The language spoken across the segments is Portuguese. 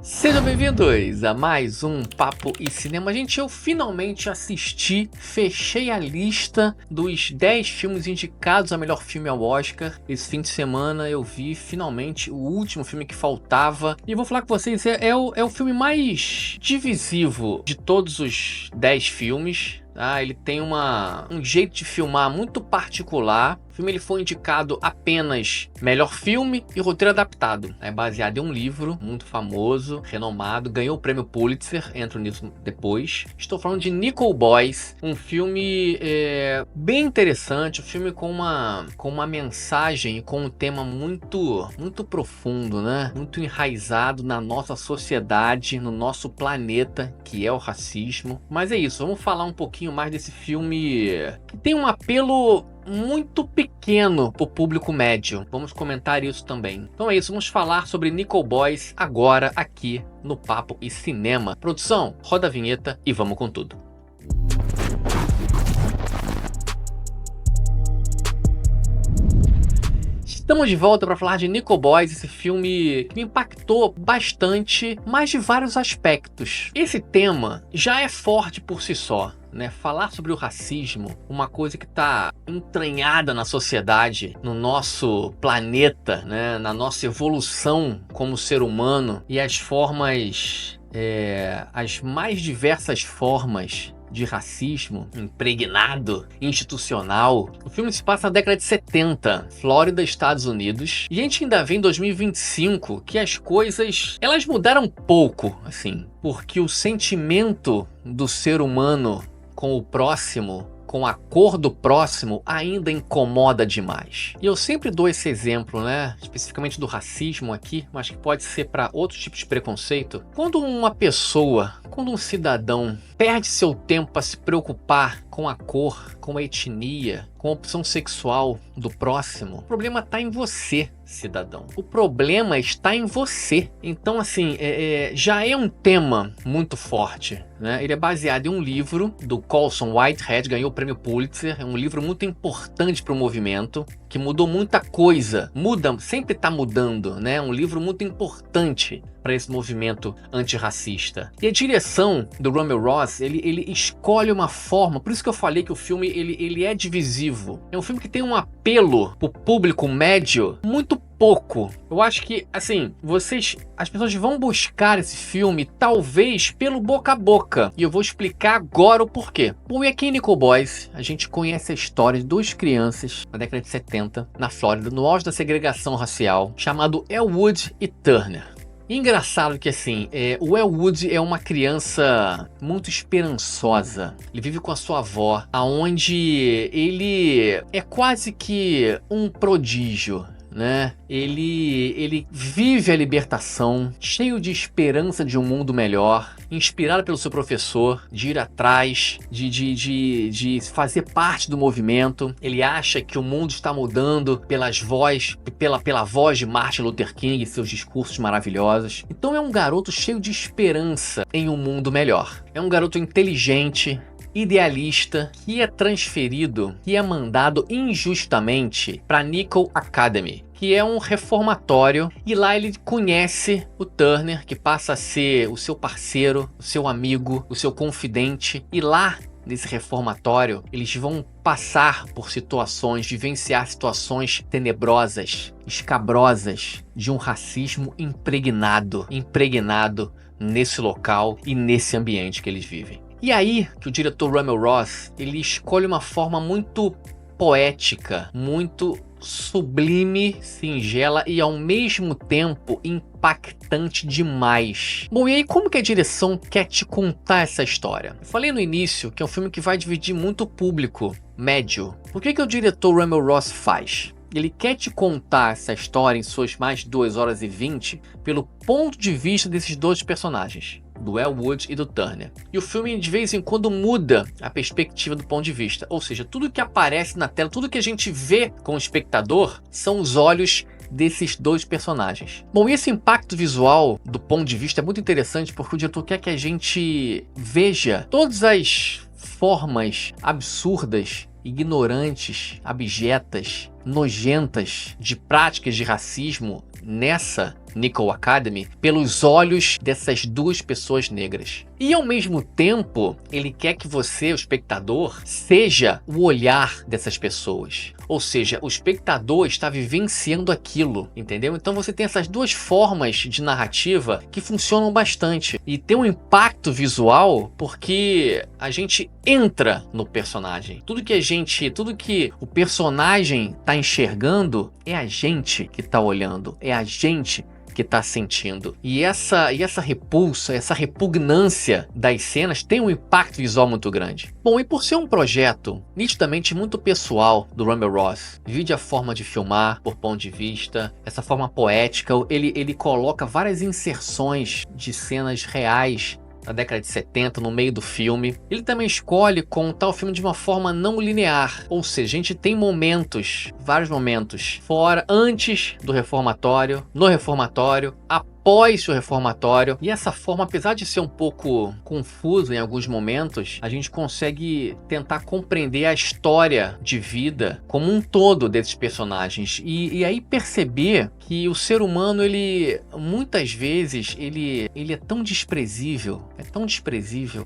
Sejam bem-vindos a mais um Papo e Cinema. Gente, eu finalmente assisti, fechei a lista dos 10 filmes indicados a melhor filme ao Oscar. Esse fim de semana eu vi finalmente o último filme que faltava. E vou falar com vocês, é o filme mais divisivo de todos os 10 filmes. Ele tem um jeito de filmar muito particular. O filme ele foi indicado apenas melhor filme e roteiro adaptado. É baseado em um livro muito famoso, renomado, ganhou o prêmio Pulitzer, entro nisso depois. Estou falando de Nickel Boys, um filme bem interessante, um filme com uma mensagem e com um tema muito profundo, né? Muito enraizado na nossa sociedade, no nosso planeta, que é o racismo. Mas é isso, vamos falar um pouquinho mais desse filme que tem um apelo muito pequeno para o público médio. Vamos comentar isso também. Então é isso, vamos falar sobre Nickel Boys agora aqui no Papo e Cinema. Produção, roda a vinheta e vamos com tudo. Estamos de volta para falar de Nickel Boys, esse filme que me impactou bastante, mas de vários aspectos. Esse tema já é forte por si só, né? Falar sobre o racismo, uma coisa que está entranhada na sociedade, no nosso planeta, né? Na nossa evolução como ser humano e as formas, as mais diversas formas de racismo impregnado, institucional. O filme se passa na década de 70, Flórida, Estados Unidos. E a gente ainda vê em 2025 que as coisas, elas mudaram um pouco, assim, porque o sentimento do ser humano com o próximo, com a cor do próximo, ainda incomoda demais. E eu sempre dou esse exemplo, né? Especificamente do racismo aqui, mas que pode ser para outros tipos de preconceito. Quando um cidadão perde seu tempo para se preocupar com a cor, com a etnia, com a opção sexual do próximo, o problema está em você, cidadão. O problema está em você. Então, assim, já é um tema muito forte, né? Ele é baseado em um livro do Colson Whitehead, ganhou o prêmio Pulitzer. É um livro muito importante para o movimento, que mudou muita coisa. Sempre está mudando, né? Um livro muito importante para esse movimento antirracista. E a direção do Russell Ross, ele escolhe uma forma, por isso que eu falei que o filme ele é divisivo. É um filme que tem um apelo pro público médio muito pouco. Eu acho que, assim, as pessoas vão buscar esse filme talvez pelo boca a boca. E eu vou explicar agora o porquê. Bom, e aqui em Nickel Boys, a gente conhece a história de duas crianças na década de 70, na Flórida, no auge da segregação racial, chamado Elwood e Turner. E engraçado que, assim, o Elwood é uma criança muito esperançosa. Ele vive com a sua avó, aonde ele é quase que um prodígio, né? Ele vive a libertação, cheio de esperança de um mundo melhor, inspirado pelo seu professor, de ir atrás, de fazer parte do movimento. Ele acha que o mundo está mudando pela voz de Martin Luther King e seus discursos maravilhosos. Então é um garoto cheio de esperança em um mundo melhor. É um garoto inteligente, idealista, que é transferido, que é mandado injustamente para Nickel Academy, que é um reformatório, e lá ele conhece o Turner, que passa a ser o seu parceiro, o seu amigo, o seu confidente. E lá, nesse reformatório, eles vão passar por vivenciar situações tenebrosas, escabrosas, de um racismo impregnado nesse local e nesse ambiente que eles vivem. E aí que o diretor Russell Ross, ele escolhe uma forma muito poética, muito sublime, singela e ao mesmo tempo impactante demais. Bom, e aí como que a direção quer te contar essa história? Eu falei no início que é um filme que vai dividir muito o público médio. Por que o diretor Russell Ross faz? Ele quer te contar essa história em suas mais de 2 horas e 20 pelo ponto de vista desses dois personagens, do Elwood e do Turner. E o filme de vez em quando muda a perspectiva do ponto de vista, ou seja, tudo que aparece na tela, tudo que a gente vê como espectador são os olhos desses dois personagens. Bom, e esse impacto visual do ponto de vista é muito interessante porque o diretor quer que a gente veja todas as formas absurdas, ignorantes, abjetas, nojentas de práticas de racismo nessa Nickel Academy, pelos olhos dessas duas pessoas negras. E ao mesmo tempo, ele quer que você, o espectador, seja o olhar dessas pessoas. Ou seja, o espectador está vivenciando aquilo, entendeu? Então você tem essas duas formas de narrativa que funcionam bastante. E tem um impacto visual porque a gente entra no personagem. Tudo que o personagem está enxergando é a gente que está olhando, é a gente que tá sentindo. E essa repulsa, essa repugnância das cenas tem um impacto visual muito grande. Bom, e por ser um projeto nitidamente muito pessoal do Russell Ross, vide a forma de filmar, por ponto de vista, essa forma poética, ele coloca várias inserções de cenas reais na década de 70, no meio do filme. Ele também escolhe contar o filme de uma forma não linear, ou seja, a gente tem momentos, vários momentos, antes do reformatório, no reformatório, após o reformatório, e essa forma, apesar de ser um pouco confuso em alguns momentos, a gente consegue tentar compreender a história de vida como um todo desses personagens e aí perceber que o ser humano, ele muitas vezes ele é tão desprezível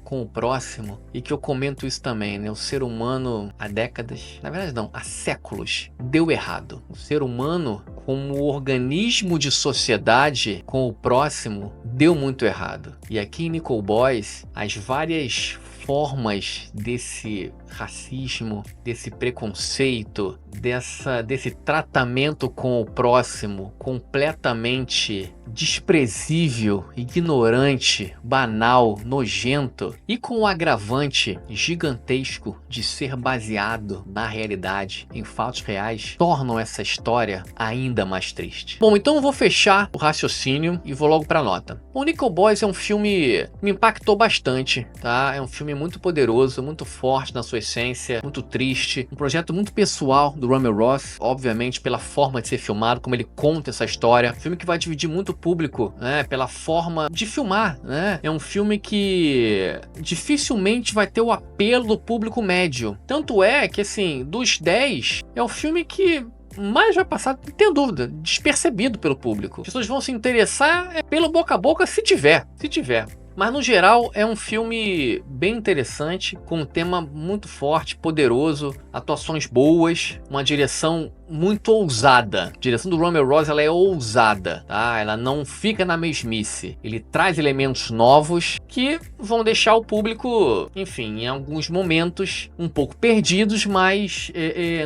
com o próximo, e que eu comento isso também, né? O ser humano há décadas, na verdade não, há séculos, deu errado. O ser humano como organismo de sociedade com o próximo deu muito errado. E aqui em Nickel Boys, as várias formas desse racismo, desse preconceito, desse tratamento com o próximo completamente desprezível, ignorante, banal, nojento, e com o agravante gigantesco de ser baseado na realidade, em fatos reais, tornam essa história ainda mais triste. Bom, então eu vou fechar o raciocínio e vou logo para a nota. O Nickel Boys é um filme que me impactou bastante, tá? É um filme muito poderoso, muito forte na sua essência, muito triste, um projeto muito pessoal do Russell Ross, obviamente pela forma de ser filmado, como ele conta essa história. Um filme que vai dividir muito público, né, pela forma de filmar, né? É um filme que dificilmente vai ter o apelo do público médio. Tanto é que, assim, dos 10, é o filme que mais vai passar, não tenho dúvida, despercebido pelo público. As pessoas vão se interessar pelo boca a boca se tiver. Mas no geral é um filme bem interessante, com um tema muito forte, poderoso, atuações boas, uma direção muito ousada. A direção do Russell Ross, ela é ousada, tá? Ela não fica na mesmice. Ele traz elementos novos que vão deixar o público, enfim, em alguns momentos um pouco perdidos, mas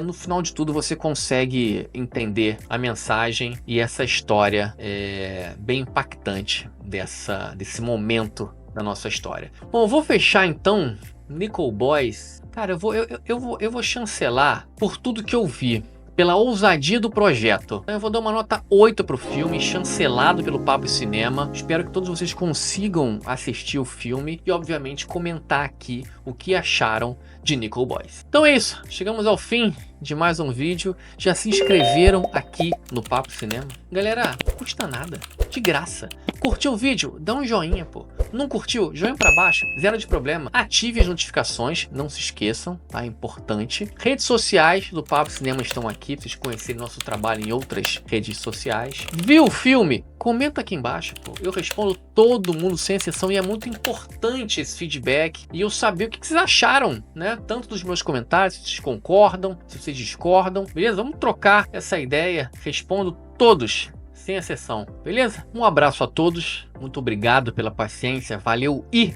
no final de tudo você consegue entender a mensagem e essa história bem impactante desse momento da nossa história. Bom, eu vou fechar então Nickel Boys. Cara, eu vou chancelar por tudo que eu vi, pela ousadia do projeto. Eu vou dar uma nota 8 pro filme, chancelado pelo Papo Cinema. Espero que todos vocês consigam assistir o filme e, obviamente, comentar aqui o que acharam de Nickel Boys. Então é isso, chegamos ao fim de mais um vídeo. Já se inscreveram aqui no Papo Cinema? Galera, não custa nada, de graça. Curtiu o vídeo? Dá um joinha, pô. Não curtiu? Joinha pra baixo, zero de problema. Ative as notificações, não se esqueçam, tá? É importante. Redes sociais do Papo Cinema estão aqui, pra vocês conhecerem nosso trabalho em outras redes sociais. Viu o filme? Comenta aqui embaixo, pô. Eu respondo todo mundo sem exceção e é muito importante esse feedback e eu saber o que vocês acharam, né? Tanto dos meus comentários, se vocês concordam, se vocês discordam, beleza? Vamos trocar essa ideia. Respondo todos, sem exceção, beleza? Um abraço a todos, muito obrigado pela paciência, valeu e